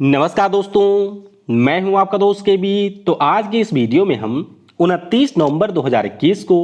नमस्कार दोस्तों, मैं हूं आपका दोस्त के बी। तो आज की इस वीडियो में हम 29 नवंबर 2021 को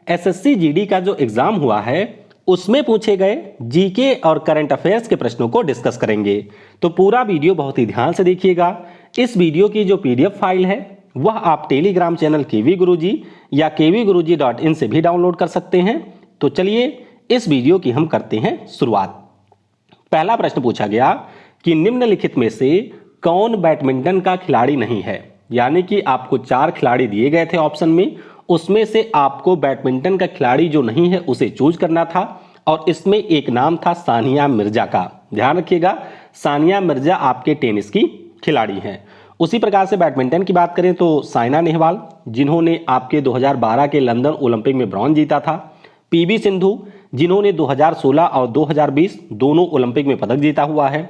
एसएससी जीडी का जो एग्जाम हुआ है उसमें पूछे गए जीके और करंट अफेयर्स के प्रश्नों को डिस्कस करेंगे। तो पूरा वीडियो बहुत ही ध्यान से देखिएगा। इस वीडियो की जो पीडीएफ फाइल है वह आप टेलीग्राम चैनल केवी गुरुजी या kvguruji.in से भी डाउनलोड कर सकते हैं। तो चलिए इस वीडियो की हम करते हैं शुरुआत। पहला प्रश्न पूछा गया कि निम्नलिखित में से कौन बैडमिंटन का खिलाड़ी नहीं है। यानी कि आपको 4 खिलाड़ी दिए गए थे ऑप्शन में, उसमें से आपको बैडमिंटन का खिलाड़ी जो नहीं है उसे चूज करना था और इसमें एक नाम था सानिया मिर्जा का। ध्यान रखिएगा, सानिया मिर्जा आपके टेनिस की खिलाड़ी हैं। उसी प्रकार से बैडमिंटन की बात करें तो साइना नेहवाल, जिन्होंने आपके 2012 के लंदन ओलंपिक में ब्रॉन्ज जीता था। पीवी सिंधु, जिन्होंने 2016 और 2020 दोनों ओलंपिक में पदक जीता हुआ है।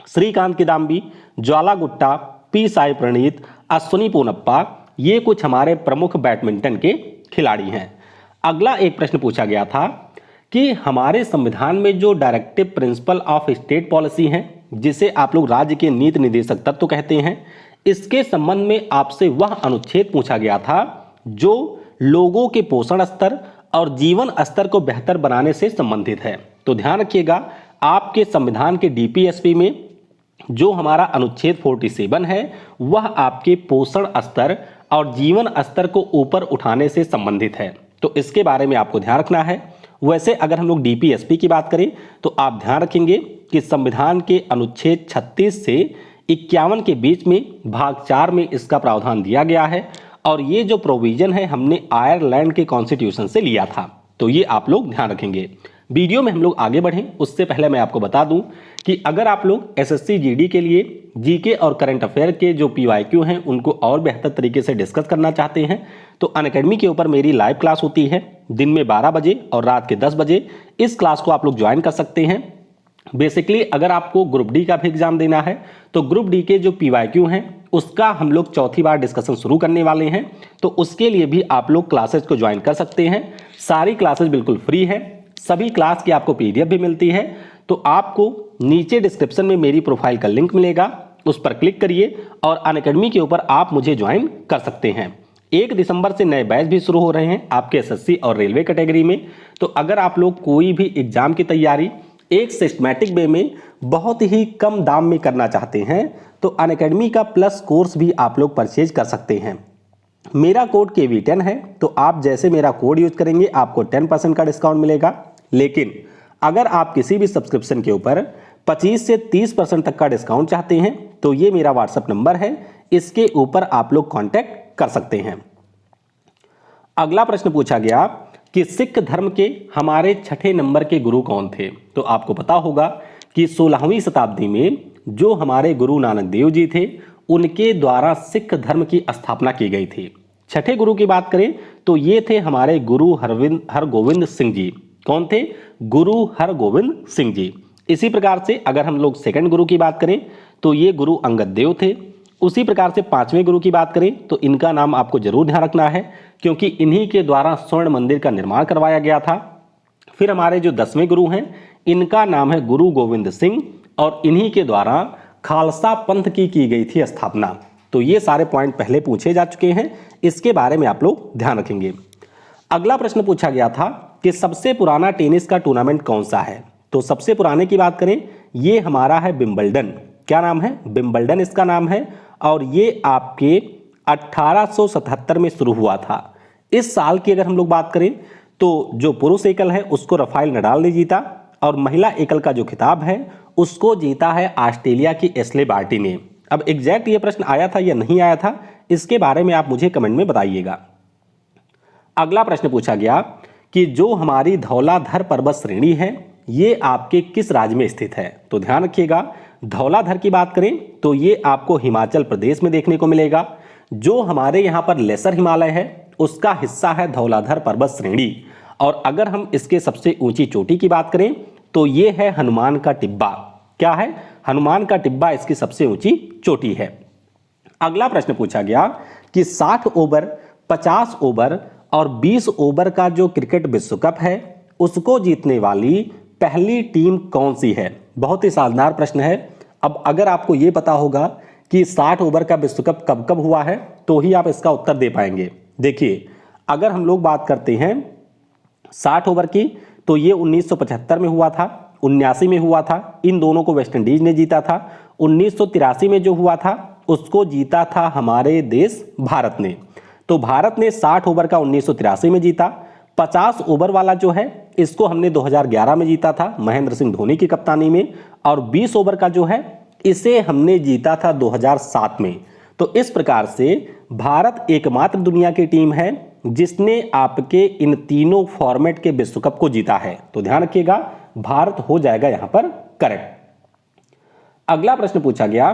श्रीकांत किदाम्बी, ज्वाला गुट्टा, पी साई प्रणीत, अश्विनी पोनप्पा, ये कुछ हमारे प्रमुख बैडमिंटन के खिलाड़ी हैं। अगला एक प्रश्न पूछा गया था कि हमारे संविधान में जो directive principle of state policy है, जिसे आप लोग राज्य के नीति निर्देशक तत्व कहते हैं, इसके संबंध में आपसे वह अनुच्छेद पूछा गया था जो लोगों के पोषण स्तर और जीवन स्तर को बेहतर बनाने से संबंधित है। तो ध्यान रखिएगा, आपके संविधान के डीपीएसपी में जो हमारा अनुच्छेद 47 है वह आपके पोषण स्तर और जीवन स्तर को ऊपर उठाने से संबंधित है। तो इसके बारे में आपको ध्यान रखना है। वैसे अगर हम लोग डीपीएसपी की बात करें तो आप ध्यान रखेंगे कि संविधान के अनुच्छेद 36 से 51 के बीच में भाग 4 में इसका प्रावधान दिया गया है और ये जो प्रोविजन है हमने आयरलैंड के कॉन्स्टिट्यूशन से लिया था। तो ये आप लोग ध्यान रखेंगे। वीडियो में हम लोग आगे बढ़ें उससे पहले मैं आपको बता दूं कि अगर आप लोग एसएससी जीडी के लिए जीके और करंट अफेयर के जो पीवाईक्यू हैं उनको और बेहतर तरीके से डिस्कस करना चाहते हैं तो अनअकैडमी के ऊपर मेरी लाइव क्लास होती है दिन में 12 बजे और रात के 10 बजे। इस क्लास को आप लोग ज्वाइन कर सकते हैं। बेसिकली अगर आपको ग्रुप डी का भी एग्जाम देना है तो ग्रुप डी के जो पीवाईक्यू हैं उसका हम लोग चौथी बार डिस्कशन शुरू करने वाले हैं। तो उसके लिए भी आप लोग क्लासेज को ज्वाइन कर सकते हैं। सारी क्लासेज बिल्कुल फ्री है, सभी क्लास की आपको पीडीएफ भी मिलती है। तो आपको नीचे डिस्क्रिप्शन में मेरी प्रोफाइल का लिंक मिलेगा, उस पर क्लिक करिए और अनअकैडमी के ऊपर आप मुझे ज्वाइन कर सकते हैं। 1 दिसंबर से नए बैच भी शुरू हो रहे हैं आपके एसएससी और रेलवे कैटेगरी में। तो अगर आप लोग कोई भी एग्जाम की तैयारी एक सिस्टमैटिक वे में बहुत ही कम दाम में करना चाहते हैं तो अनअकैडमी का प्लस कोर्स भी आप लोग परचेज कर सकते हैं। मेरा कोड KV10 है, तो आप जैसे मेरा कोड यूज करेंगे आपको 10% का डिस्काउंट मिलेगा। लेकिन अगर आप किसी भी सब्सक्रिप्शन के ऊपर 25 से 30% तक का डिस्काउंट चाहते हैं तो ये मेरा व्हाट्सएप नंबर है, इसके ऊपर आप लोग कांटेक्ट कर सकते हैं। अगला प्रश्न पूछा गया कि सिख धर्म के हमारे 6ठे नंबर के गुरु कौन थे। तो आपको पता होगा कि 16वीं शताब्दी में जो हमारे गुरु नानक देव जी थे उनके द्वारा सिख धर्म की स्थापना की गई थी। 6ठे गुरु की बात करें तो ये थे हमारे गुरु हरगोविंद सिंह जी। कौन थे? गुरु हरगोविंद सिंह जी। इसी प्रकार से अगर हम लोग सेकंड गुरु की बात करें तो ये गुरु अंगद देव थे। उसी प्रकार से 5वें गुरु की बात करें तो इनका नाम आपको जरूर ध्यान रखना है क्योंकि इन्हीं के द्वारा स्वर्ण मंदिर का निर्माण करवाया गया था। फिर हमारे जो 10वें गुरु हैं इनका नाम है गुरु गोविंद सिंह और इन्हीं के द्वारा खालसा पंथ की गई थी स्थापना। तो ये सारे पॉइंट पहले पूछे जा चुके हैं, इसके बारे में आप लोग ध्यान रखेंगे। अगला प्रश्न पूछा गया था कि सबसे पुराना टेनिस का टूर्नामेंट कौन सा है। तो सबसे पुराने की बात करें ये हमारा है विंबलडन। क्या नाम है? विंबलडन इसका नाम है और ये आपके 1877 में शुरू हुआ था। इस साल की अगर हम लोग बात करें तो जो पुरुष एकल है उसको राफेल नडाल ने जीता और महिला एकल का जो खिताब है उसको जीता है ऑस्ट्रेलिया की एशले बार्टी ने। अब एग्जैक्ट ये प्रश्न आया था या नहीं आया था इसके बारे में आप मुझे कमेंट में बताइएगा। अगला प्रश्न पूछा गया कि जो हमारी धौलाधर पर्वत श्रेणी है ये आपके किस राज्य में स्थित है। तो ध्यान रखिएगा, धौलाधर की बात करें तो ये आपको हिमाचल प्रदेश में देखने को मिलेगा। जो हमारे यहाँ पर लेसर हिमालय है उसका हिस्सा है धौलाधर पर्वत श्रेणी और अगर हम इसके सबसे ऊंची चोटी की बात करें तो ये है हनुमान का टिब्बा। क्या है? हनुमान का टिब्बा इसकी सबसे ऊंची चोटी है। अगला प्रश्न पूछा गया कि 60 ओवर, 50 ओवर और 20 ओवर का जो क्रिकेट विश्व कप है उसको जीतने वाली पहली टीम कौन सी है। बहुत ही शानदार प्रश्न है। अब अगर आपको ये पता होगा कि 60 ओवर का विश्व कप कब कब हुआ है तो ही आप इसका उत्तर दे पाएंगे। देखिए, अगर हम लोग बात करते हैं 60 ओवर की, तो ये 1975 में हुआ था, 79 में हुआ था, इन दोनों को वेस्ट इंडीज ने जीता था। 1983 में जो हुआ था उसको जीता था हमारे देश भारत ने। तो भारत ने 60 ओवर का 1983 में जीता। 50 ओवर वाला जो है इसको हमने 2011 में जीता था महेंद्र सिंह धोनी की कप्तानी में, और 20 ओवर का जो है इसे हमने जीता था 2007 में। तो इस प्रकार से भारत एकमात्र दुनिया की टीम है जिसने आपके इन तीनों फॉर्मेट के विश्व कप को जीता है। तो ध्यान रखिएगा, भारत हो जाएगा यहां पर करेक्ट। अगला प्रश्न पूछा गया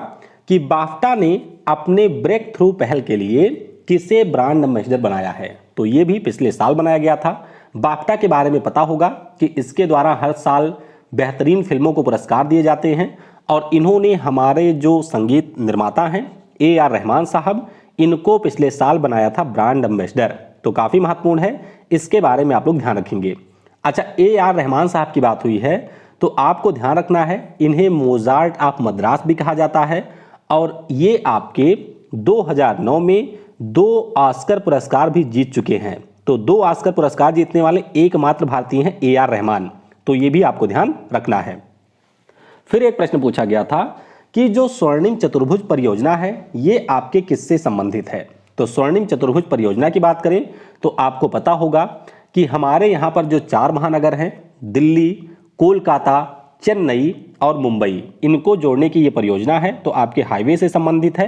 कि बाफ्टा ने अपने ब्रेक थ्रू पहल के लिए किसे ब्रांड एम्बेसडर बनाया है। तो यह भी पिछले साल बनाया गया था। बाफ्टा के बारे में पता होगा कि इसके द्वारा हर साल बेहतरीन फिल्मों को पुरस्कार दिए जाते हैं, और इन्होंने हमारे जो संगीत निर्माता हैं AR रहमान साहब, इनको पिछले साल बनाया था ब्रांड एम्बेसडर। तो काफ़ी महत्वपूर्ण है, इसके बारे में आप लोग ध्यान रखेंगे। अच्छा, AR रहमान साहब की बात हुई है तो आपको ध्यान रखना है, इन्हें मोजार्ट ऑफ मद्रास भी कहा जाता है, और ये आपके 2009 में 2 ऑस्कर पुरस्कार भी जीत चुके हैं। तो 2 ऑस्कर पुरस्कार जीतने वाले एकमात्र भारतीय हैं AR रहमान। तो ये भी आपको ध्यान रखना है। फिर एक प्रश्न पूछा गया था कि जो स्वर्णिम चतुर्भुज परियोजना है ये आपके किससे संबंधित है। तो स्वर्णिम चतुर्भुज परियोजना की बात करें तो आपको पता होगा कि हमारे यहाँ पर जो 4 महानगर हैं, दिल्ली, कोलकाता, चेन्नई और मुंबई, इनको जोड़ने की ये परियोजना है। तो आपके हाईवे से संबंधित है।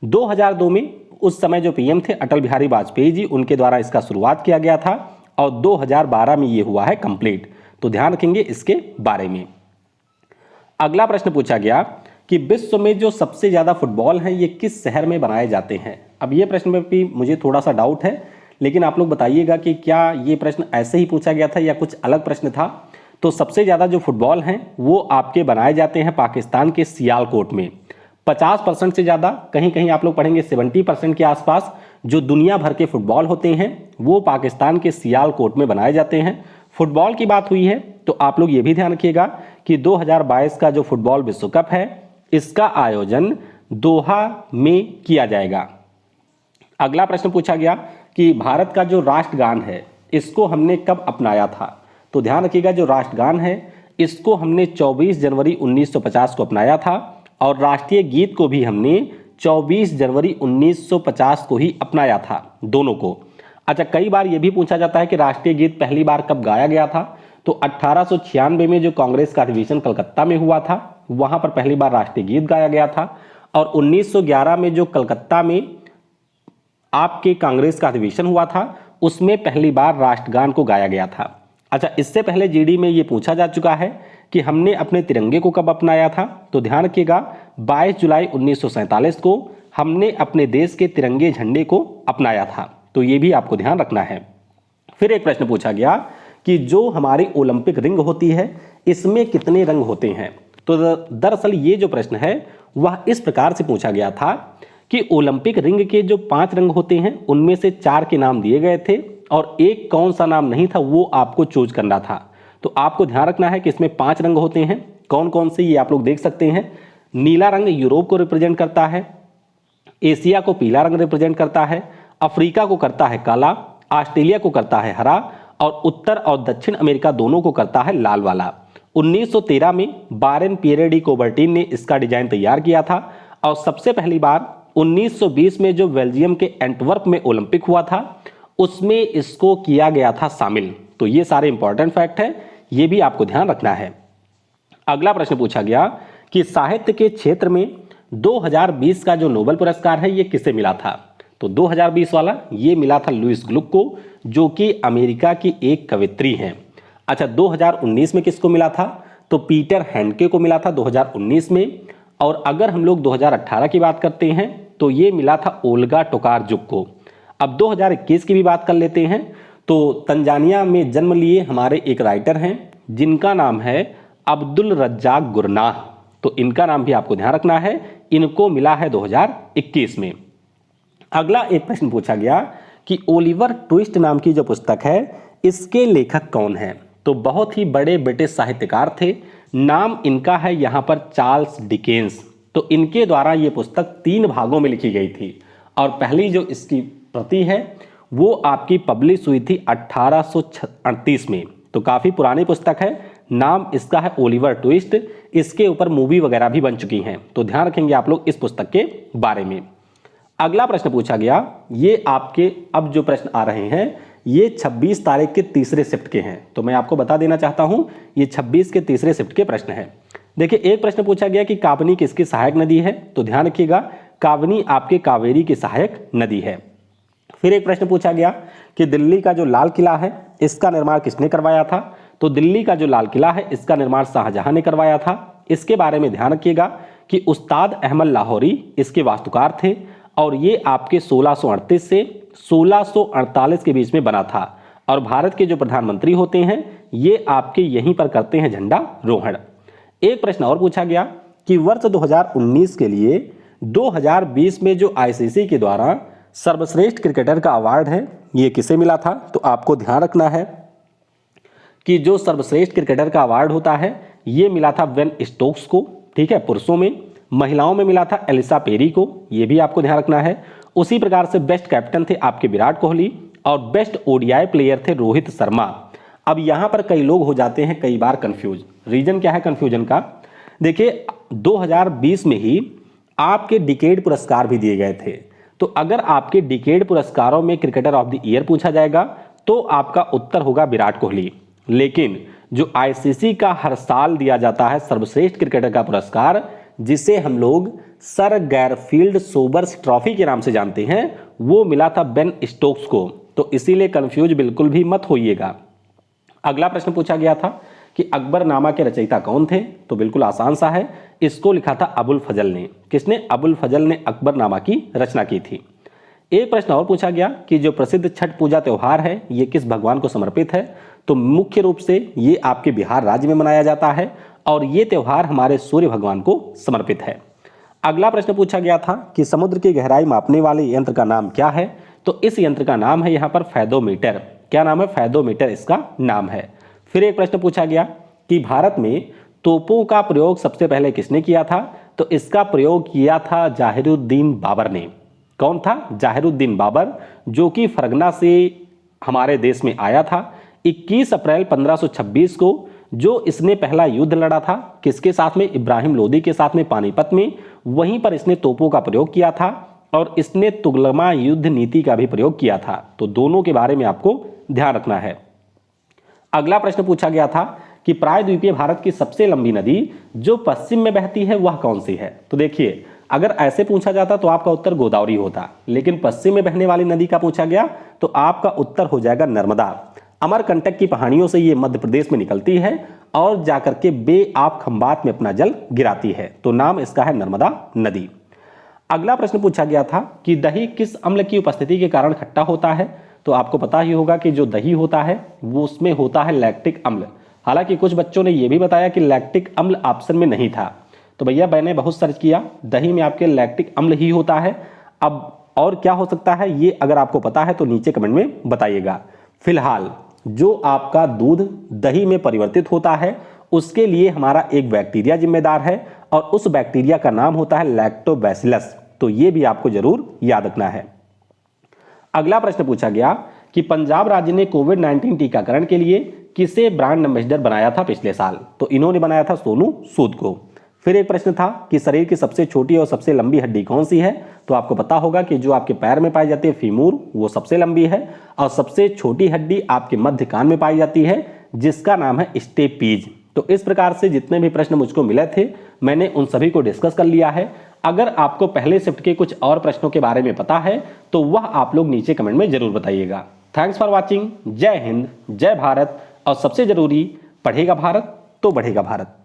2002 में उस समय जो PM थे अटल बिहारी वाजपेयी जी, उनके द्वारा इसका शुरुआत किया गया था, और 2012 में ये हुआ है कंप्लीट। तो ध्यान रखेंगे इसके बारे में। अगला प्रश्न पूछा गया कि विश्व में जो सबसे ज्यादा फुटबॉल हैं ये किस शहर में बनाए जाते हैं। अब ये प्रश्न में भी मुझे थोड़ा सा डाउट है, लेकिन आप लोग बताइएगा कि क्या ये प्रश्न ऐसे ही पूछा गया था या कुछ अलग प्रश्न था। तो सबसे ज़्यादा जो फुटबॉल हैं वो आपके बनाए जाते हैं पाकिस्तान के सियालकोट में। 50% से ज़्यादा, कहीं कहीं आप लोग पढ़ेंगे 70% के आसपास जो दुनिया भर के फुटबॉल होते हैं वो पाकिस्तान के सियालकोट में बनाए जाते हैं। फुटबॉल की बात हुई है तो आप लोग ये भी ध्यान रखिएगा कि 2022 का जो फुटबॉल विश्व कप है इसका आयोजन दोहा में किया जाएगा। अगला प्रश्न पूछा गया कि भारत का जो राष्ट्रगान है इसको हमने कब अपनाया था। तो ध्यान रखिएगा, जो राष्ट्रगान है इसको हमने 24 जनवरी 1950 को अपनाया था, और राष्ट्रीय गीत को भी हमने 24 जनवरी 1950 को ही अपनाया था, दोनों को। अच्छा, कई बार यह भी पूछा जाता है कि राष्ट्रीय गीत पहली बार कब गाया गया था। तो 1896 में जो कांग्रेस का अधिवेशन कलकत्ता में हुआ था वहां पर पहली बार राष्ट्रीय गीत गाया गया था, और 1911 में जो कलकत्ता में आपके कांग्रेस का अधिवेशन हुआ था उसमें पहली बार राष्ट्रगान को गाया गया था। अच्छा, इससे पहले GD में ये पूछा जा चुका है कि हमने अपने तिरंगे को कब अपनाया था। तो ध्यान रखिएगा, 22 जुलाई 1947 को हमने अपने देश के तिरंगे झंडे को अपनाया था। तो ये भी आपको ध्यान रखना है। फिर एक प्रश्न पूछा गया कि जो हमारी ओलंपिक रिंग होती है इसमें कितने रंग होते हैं। तो दरअसल ये जो प्रश्न है वह इस प्रकार से पूछा गया था कि ओलंपिक रिंग के जो 5 रंग होते हैं उनमें से 4 के नाम दिए गए थे, और एक कौन सा नाम नहीं था वो आपको चूज करना था। तो आपको ध्यान रखना है कि इसमें 5 रंग होते हैं। कौन कौन से ये आप लोग देख सकते हैं। नीला रंग यूरोप को रिप्रेजेंट करता है, एशिया को पीला रंग रिप्रेजेंट करता है, अफ्रीका को करता है काला, ऑस्ट्रेलिया को करता है हरा, और उत्तर और दक्षिण अमेरिका दोनों को करता है लाल वाला। 1913 में बारेन पियरे डी कोबर्टिन ने इसका डिजाइन तैयार किया था, और सबसे पहली बार 1920 में जो बेल्जियम के एंटवर्प में ओलंपिक हुआ था उसमें इसको किया गया था शामिल। तो ये सारे इंपॉर्टेंट फैक्ट है, ये भी आपको ध्यान रखना है। अगला प्रश्न पूछा गया कि साहित्य के क्षेत्र में 2020 का जो नोबेल पुरस्कार है ये किसे मिला था। तो 2020 वाला ये मिला था लुइस ग्लुक को, जो कि अमेरिका की एक कवयित्री हैं। अच्छा, 2019 में किसको मिला था। तो पीटर हैंडके को मिला था 2019 में। और अगर हम लोग 2018 की बात करते हैं तो ये मिला था ओल्गा टोकारजुक को। अब 2021 की भी बात कर लेते हैं। तो तंजानिया में जन्म लिए हमारे एक राइटर हैं जिनका नाम है अब्दुल रज्जाक गुरनाह। तो इनका नाम भी आपको ध्यान रखना है, इनको मिला है 2021 में। अगला एक प्रश्न पूछा गया कि ओलिवर ट्विस्ट नाम की जो पुस्तक है इसके लेखक कौन है। तो बहुत ही बड़े ब्रिटिश साहित्यकार थे नाम इनका है यहाँ पर चार्ल्स डिकेंस। तो इनके द्वारा ये पुस्तक 3 भागों में लिखी गई थी और पहली जो इसकी प्रति है वो आपकी पब्लिश हुई थी 1838 में। तो काफ़ी पुरानी पुस्तक है। नाम इसका है ओलिवर ट्विस्ट। इसके ऊपर मूवी वगैरह भी बन चुकी हैं, तो ध्यान रखेंगे आप लोग इस पुस्तक के बारे में। अगला प्रश्न पूछा गया, ये आपके अब जो प्रश्न आ रहे हैं ये 26 तारीख के तीसरे शिफ्ट के हैं। तो मैं आपको बता देना चाहता हूं ये 26 के तीसरे शिफ्ट के प्रश्न हैं। देखिए, एक प्रश्न पूछा गया कि काबनी किसकी सहायक नदी है। तो ध्यान रखिएगा, काबनी आपके कावेरी की सहायक नदी है। फिर एक प्रश्न पूछा गया कि दिल्ली का जो लाल किला है इसका निर्माण किसने करवाया था। तो दिल्ली का जो लाल किला है इसका निर्माण शाहजहां ने करवाया था। इसके बारे में ध्यान रखिएगा कि उस्ताद अहमद लाहौरी इसके वास्तुकार थे और ये आपके 1638 से 1648 के बीच में बना था। और भारत के जो प्रधानमंत्री होते हैं ये आपके यहीं पर करते हैं झंडा रोहण। एक प्रश्न और पूछा गया कि वर्ष 2019 के लिए 2020 में जो आईसीसी के द्वारा सर्वश्रेष्ठ क्रिकेटर का अवार्ड है ये किसे मिला था। तो आपको ध्यान रखना है कि जो सर्वश्रेष्ठ क्रिकेटर का अवार्ड होता है ये मिला था बेन स्टोक्स को, ठीक है, पुरुषों में। महिलाओं में मिला था एलिसा पेरी को, ये भी आपको ध्यान रखना है। उसी प्रकार से बेस्ट कैप्टन थे आपके विराट कोहली और बेस्ट ओडीआई प्लेयर थे रोहित शर्मा। अब यहां पर कई लोग हो जाते हैं कई बार कंफ्यूज। रीजन क्या है कंफ्यूजन का? देखिए, 2020 में ही आपके डिकेड पुरस्कार भी दिए गए थे। तो अगर आपके डिकेड पुरस्कारों में क्रिकेटर ऑफ द ईयर पूछा जाएगा तो आपका उत्तर होगा विराट कोहली। लेकिन जो आईसीसी का हर साल दिया जाता है सर्वश्रेष्ठ क्रिकेटर का पुरस्कार, जिसे हम लोग सर गैरफील्ड सोबर्स ट्रॉफी के नाम से जानते हैं, वो मिला था बेन स्टोक्स को। तो इसीलिए कंफ्यूज बिल्कुल भी मत होइएगा। अगला प्रश्न पूछा गया था कि अकबरनामा के रचयिता कौन थे। तो बिल्कुल आसान सा है, इसको लिखा था अबुल फजल ने। किसने? अबुल फजल ने अकबरनामा की रचना की थी। एक प्रश्न और पूछा गया कि जो प्रसिद्ध छठ पूजा त्योहार है ये किस भगवान को समर्पित है। तो मुख्य रूप से ये आपके बिहार राज्य में मनाया जाता है और ये त्योहार हमारे सूर्य भगवान को समर्पित है। अगला प्रश्न पूछा गया था कि समुद्र की गहराई मापने वाले यंत्र का नाम क्या है। तो इस यंत्र का नाम है यहाँ पर फैदोमीटर। क्या नाम है? फैदोमीटर इसका नाम है। फिर एक प्रश्न पूछा गया कि भारत में तोपों का प्रयोग सबसे पहले किसने किया था। तो इसका प्रयोग किया था जाहिरुद्दीन बाबर ने। कौन था? जाहिरुद्दीन बाबर, जो कि फरगना से हमारे देश में आया था 21 अप्रैल 1526 को। जो इसने पहला युद्ध लड़ा था किसके साथ में? इब्राहिम लोदी के साथ में पानीपत में। वहीं पर इसने तोपों का प्रयोग किया था और इसने तुगलमा युद्ध नीति का भी प्रयोग किया था। तो दोनों के बारे में आपको ध्यान रखना है। अगला प्रश्न पूछा गया था कि प्रायद्वीपीय भारत की सबसे लंबी नदी जो पश्चिम में बहती है वह कौन सी है। तो देखिए, अगर ऐसे पूछा जाता तो आपका उत्तर गोदावरी होता, लेकिन पश्चिम में बहने वाली नदी का पूछा गया तो आपका उत्तर हो जाएगा नर्मदा। अमरकंटक की पहाड़ियों से ये मध्य प्रदेश में निकलती है और जाकर के बे ऑफ खंबात में अपना जल गिराती है। तो नाम इसका है नर्मदा नदी। अगला प्रश्न पूछा गया था कि दही किस अम्ल की उपस्थिति के कारण खट्टा होता है। तो आपको पता ही होगा कि जो दही होता है वो उसमें होता है लैक्टिक अम्ल। हालांकि कुछ बच्चों ने यह भी बताया कि लैक्टिक अम्ल ऑप्शन में नहीं था। तो भैया मैंने बहुत सर्च किया, दही में आपके लैक्टिक अम्ल ही होता है। अब और क्या हो सकता है ये अगर आपको पता है तो नीचे कमेंट में बताइएगा। फिलहाल जो आपका दूध दही में परिवर्तित होता है उसके लिए हमारा एक बैक्टीरिया जिम्मेदार है और उस बैक्टीरिया का नाम होता है लैक्टोबैसिलस। तो ये भी आपको जरूर याद रखना है। अगला प्रश्न पूछा गया कि पंजाब राज्य ने कोविड-19 टीकाकरण के लिए किसे ब्रांड एम्बेसडर बनाया था पिछले साल। तो इन्होंने बनाया था सोनू सूद को। फिर एक प्रश्न था कि शरीर की सबसे छोटी और सबसे लंबी हड्डी कौन सी है। तो आपको पता होगा कि जो आपके पैर में पाई जाती है फीमूर, वो सबसे लंबी है और सबसे छोटी हड्डी आपके मध्य कान में पाई जाती है जिसका नाम है स्टेपीज। तो इस प्रकार से जितने भी प्रश्न मुझको मिले थे मैंने उन सभी को डिस्कस कर लिया है। अगर आपको पहले शिफ्ट के कुछ और प्रश्नों के बारे में पता है तो वह आप लोग नीचे कमेंट में जरूर बताइएगा। Thanks for watching. जय हिंद, जय भारत और सबसे जरूरी, पढ़ेगा भारत तो बढ़ेगा भारत।